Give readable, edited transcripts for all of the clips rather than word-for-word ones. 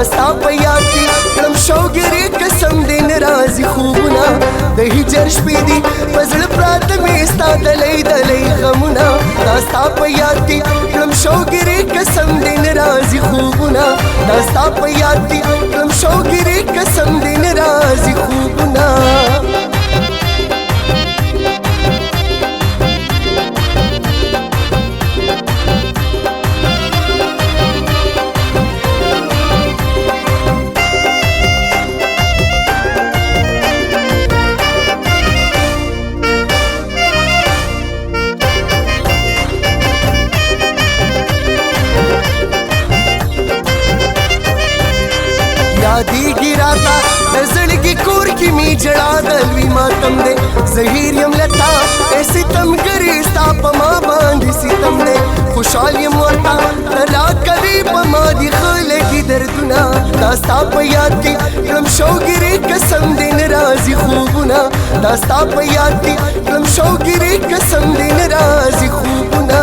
ستا په یاد کې کړم شوګیرې قسم دې نه راځي خوبونه د هجر شپې دي په زړه پراته مې ستا دلی دلی غمونه دا ستا په یاد کې کړم شوګیرې قسم دې نه راځي خوبونه دا ستا په یاد کې کړم شوګیرې قسم دې نه راځي خوبونه یادیږي راته د زړګي کور کې مې ژړا د لوی ماتم دی زهیر یم لتا ای ستمګرې ستا په ما باندې ستم دی خوشحال یم ورته ته راکوې په ما دي ښه لګي دردونه دا ستا په یاد کې کړم شوګیرې قسم دې نه راځي خوبونه دا ستا په یاد کې کړم شوګیرې قسم دې نه راځي خوبونه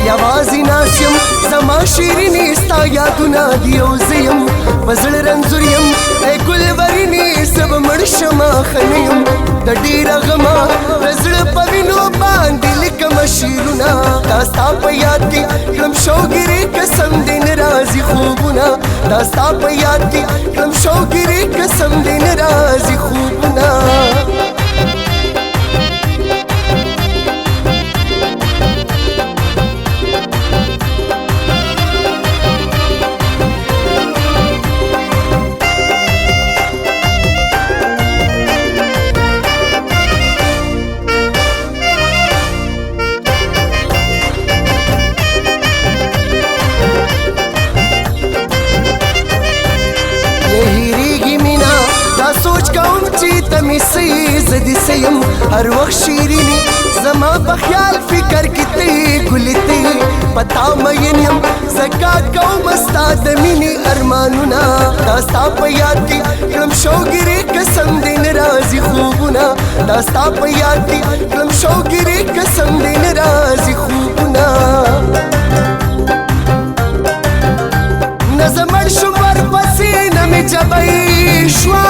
یوازې ناست یم زما شیرینې ستا یادونه دي او زه یم په زړه رنځور یم ای ګلورینې زه به مړ شمه ښه نه یم د ډېره غمه د زړه په وینو باندې لیکمه شعرونه دا ستا په یاد کې کړم شوګیرې قسم دې نه راځي خوبونه دا ستا په یاد کې کړم شوګیرې قسم دې نه راځي خوبونه سوچ کوم چې ته مې څه یې زه دې څه یم هر وخت شیرینې زما په خیال فکر کې ته ګلې ته په تا مین یم ځکه کوم ستا د مینې ارمانونه دا ستا په یاد کې کړم شوګیرې قسم دې نه راځي خوبونه دا ستا په یاد کې کړم شوګیرې قسم دې نه راځي خوبونه نه زه مړ شوم ورپسې نه مې جبۍ شوه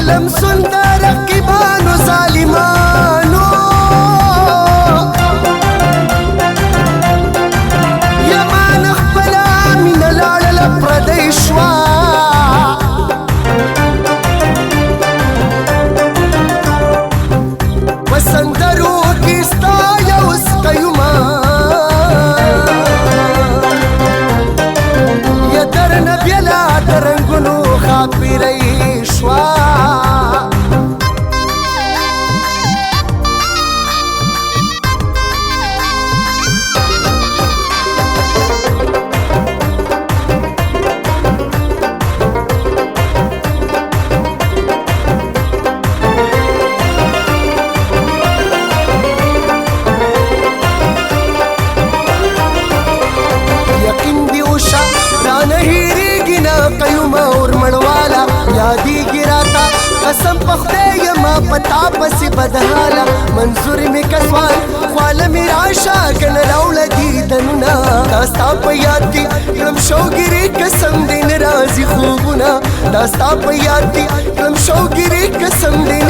پلم سندر رقیبانو ظالمانو یمان خپلا مینه لاړله پردی شوه په سندرو کې ستا یو ستیومه یا درنه بېله د رنګونو ښاپېرۍ شوه یادیږي راته قسم په خدای یما پتا پسې بدحاله منظور مې کسوال خواله مې راشه کنه راوړه دیدنونه دا ستا په یاد کې کړم شوګیرې قسم دې نه راځي خوبونه دا ستا په یاد کې کړم شوګیرې قسم دې